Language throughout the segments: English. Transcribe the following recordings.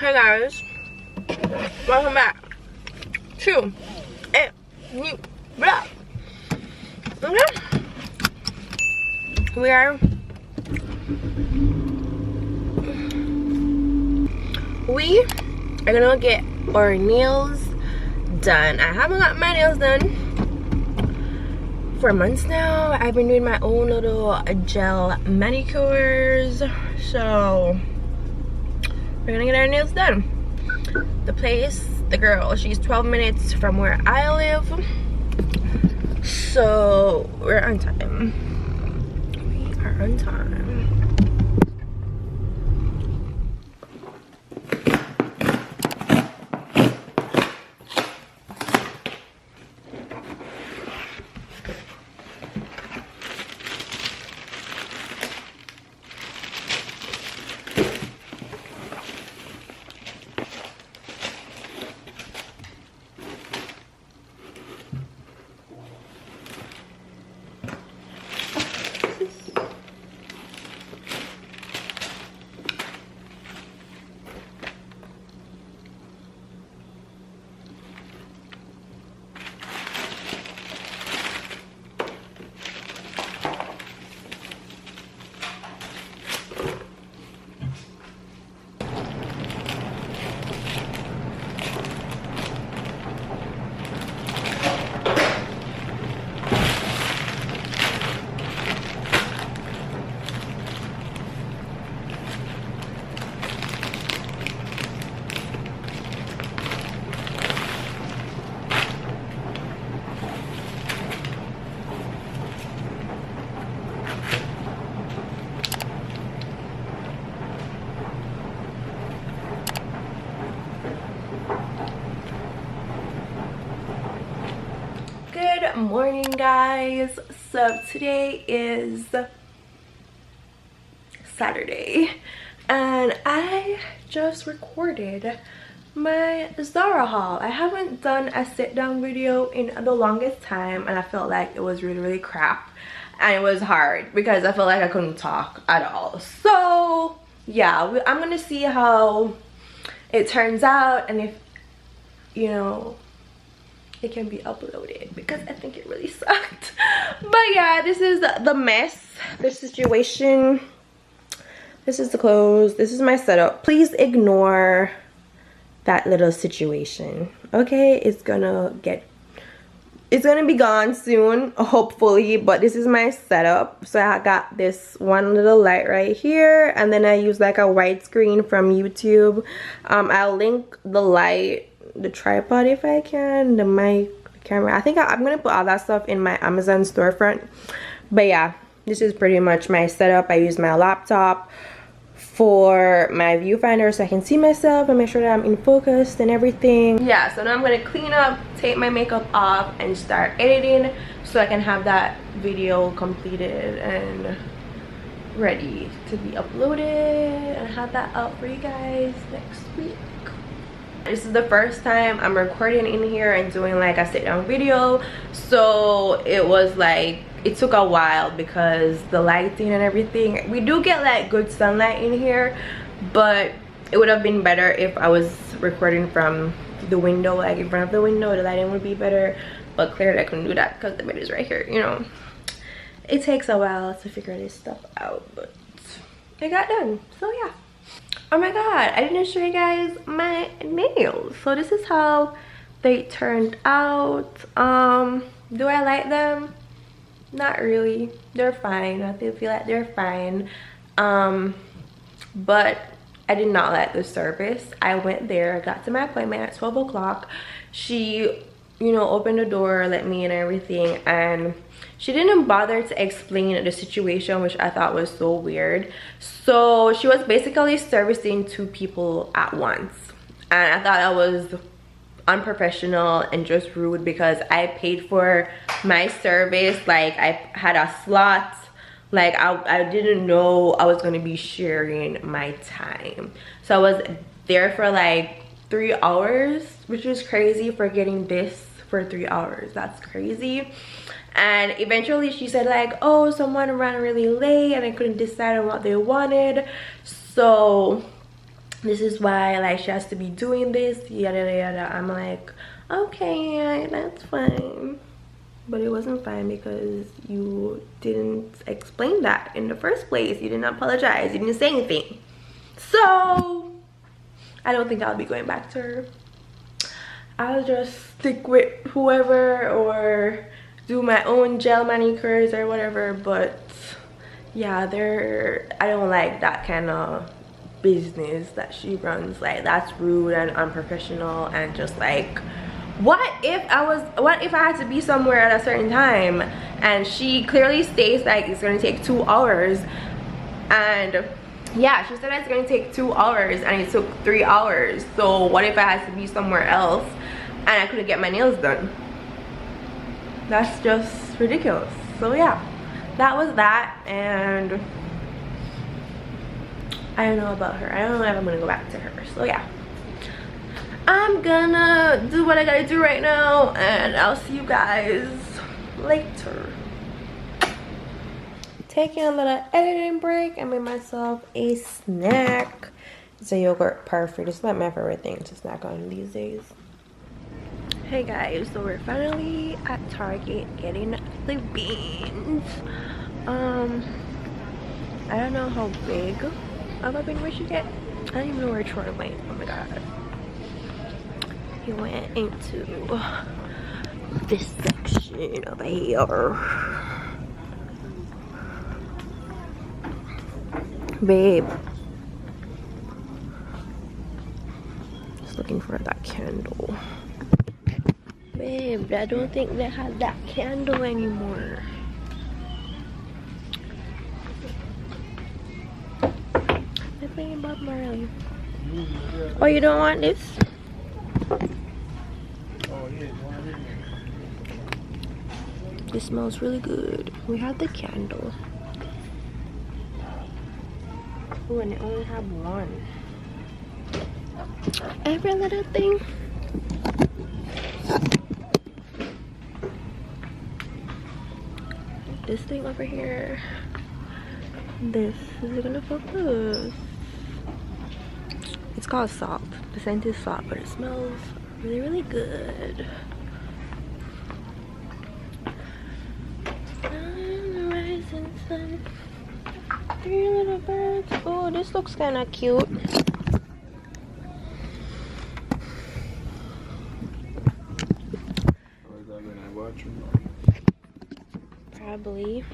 Hey guys, welcome back to a new vlog. Okay, we are gonna get our nails done. I haven't got my nails done for months now. I've been doing my own little gel manicures, so we're gonna get our nails done. The place, the girl, she's 12 minutes from where I live, so we're on time. We are on time. Good morning, guys. So today is Saturday and I just recorded my Zara haul. I haven't done a sit down video in the longest time and I felt like it was really crap and it was hard because I felt like I couldn't talk at all. So yeah, I'm gonna see how it turns out and if, you know, it can be uploaded because I think it really sucked. But yeah, this is the mess, the situation. This is the clothes, this is my setup. Please ignore that little situation, okay? It's gonna be gone soon, hopefully, but this is my setup. So I got this one little light right here and then I use like a widescreen from YouTube. I'll link the light, the tripod if I can, the mic, the camera. I think I'm gonna put all that stuff in my Amazon storefront. But yeah, this is pretty much my setup. I use my laptop for my viewfinder so I can see myself and make sure that I'm in focus and everything. Yeah, so now I'm gonna clean up, take my makeup off and start editing so I can have that video completed and ready to be uploaded and have that out for you guys next week. This is the first time I'm recording in here and doing like a sit down video, so it was like it took a while because the lighting and everything. We do get like good sunlight in here, but it would have been better if I was recording from the window, like in front of the window. The lighting would be better, but clearly I couldn't do that because the bed is right here, you know. It takes a while to figure this stuff out, but it got done, so yeah. Oh my god, I didn't show you guys my nails. So this is how they turned out. Do I like them? Not really. They're fine. I feel like they're fine. But I did not like the service. I went there, I got to my appointment at 12 o'clock. She, you know, opened the door, let me in and everything, and she didn't bother to explain the situation, which I thought was so weird. So she was basically servicing 2 people at once, and I thought that was unprofessional and just rude, because I paid for my service. Like, I had a slot. Like, I didn't know I was going to be sharing my time. So I was there for like 3 hours, which is crazy for getting this for 3 hours. That's crazy. And eventually she said like, oh, someone ran really late and I couldn't decide on what they wanted, so this is why like she has to be doing this, yada yada yada. I'm like, okay, that's fine. But it wasn't fine because you didn't explain that in the first place. You didn't apologize, you didn't say anything. So I don't think I'll be going back to her. I'll just stick with whoever or do my own gel manicures or whatever. But yeah, I don't like that kind of business that she runs. Like, that's rude and unprofessional, and just like, what if I had to be somewhere at a certain time and she clearly states like it's gonna take 2 hours, and yeah, she said it's gonna take 2 hours and it took 3 hours. So what if I had to be somewhere else and I couldn't get my nails done? That's just ridiculous. So yeah, that was that. And I don't know about her. I don't know if I'm gonna go back to her. So yeah, I'm gonna do what I gotta do right now, and I'll see you guys later. Taking a little editing break. I made myself a snack. It's a yogurt parfait. It's not my favorite thing to snack on these days. Hey guys, so we're finally at Target getting the beans. I don't know how big of a bean we should get. I don't even know where Troy went. Oh my god. He went into this section over here. Babe. Just looking for that candle. Babe, I don't think they have that candle anymore. They're playing Bob Marley. Oh, you don't want this? This smells really good. We have the candle. Oh, and they only have one. Every little thing. This thing over here. This is it gonna focus? It's called salt. The scent is salt, but it smells really, really good. Rising sun. 3 little birds. Oh, this looks kind of cute. Probably.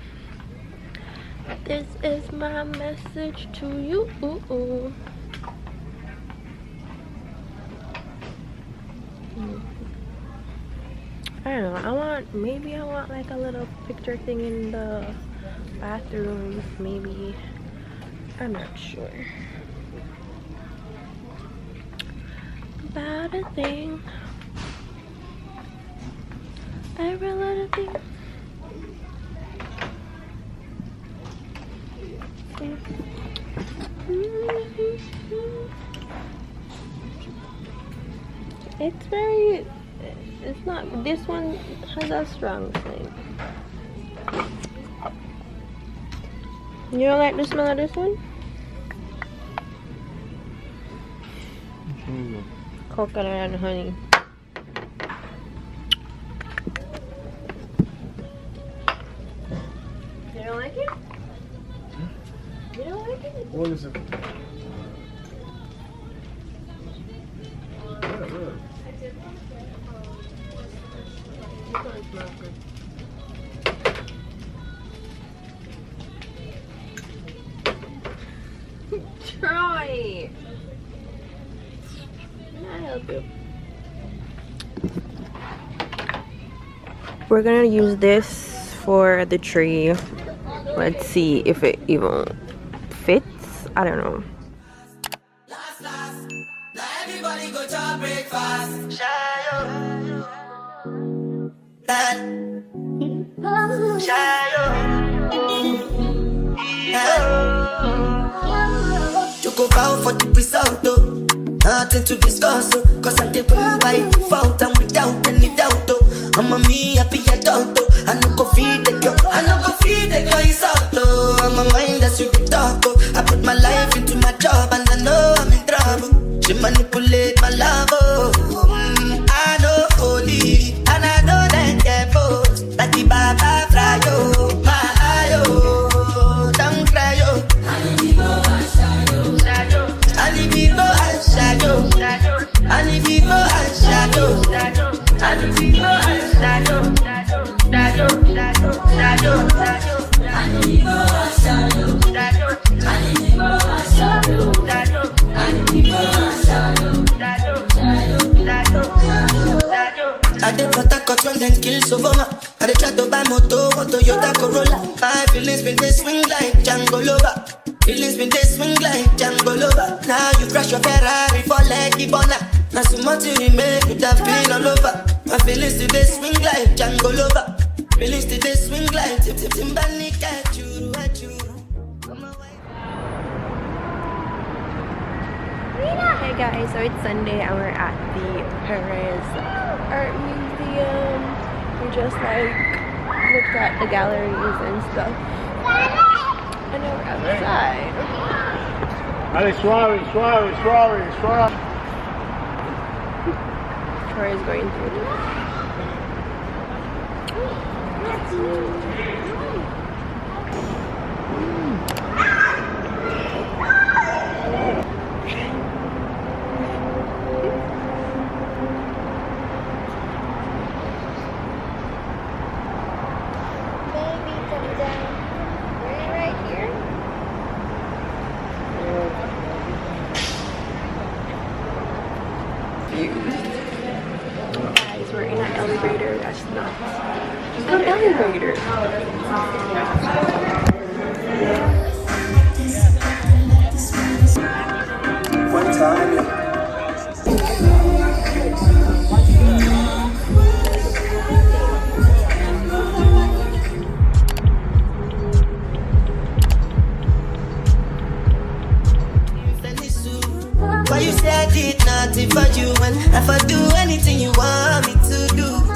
This is my message to you. I don't know. Maybe I want like a little picture thing in the bathroom. Maybe. I'm not sure. About a thing. Every little thing. It's very, it's not, this one has a strong scent. You don't like the smell of this one? Coconut and honey. You don't like it? You don't like it? What is it? Troy! We're gonna use this for the tree. Let's see if it even fits. I don't know. Everybody go to breakfast. You go bow for the result, though. Nothing to discuss, oh. Cause I did win by default and without any doubt, oh. I'm a me happy adult, oh. I no go feed the girl, I no go feed the girl, it's out, oh. I'm a mind that's you can talk, oh. I put my life into my job and I know I'm in trouble. She manipulate my love, oh. I know holy, and I know that devil. Like the Baba fry, oh. My eye, oh. Don't cry, oh. I need more shadow, shadow. I need people and shadow, shadow. I need people and shadow, shadow. I need people and shadow, shadow, shadow, shadow, shadow. I need people and shadow, shadow. I need people and shadow, shadow. I need people and shadow, shadow, shadow, shadow, shadow. I did what I got when them kills over my. I did try to buy moto, or Toyota Corolla. My feelings been they swing like Django Lover. Feelings been they swing like Django Lover. Now you crash your Ferrari for leggy bonnet. Now so much you make with that pain all over. My feelings today swing like Django Lover. Feelings today swing like Timbani at you, at you. Hey guys, so it's Sunday and we're at the Perez Art Museum. We just like looked at the galleries and stuff. And now we're outside. Allez, suave, suave, suave, suave. Troy is going through this. Guys, we're in an elevator. That's not an elevator. One time. Why you say I did nothing for you, and if I do anything you want me to do?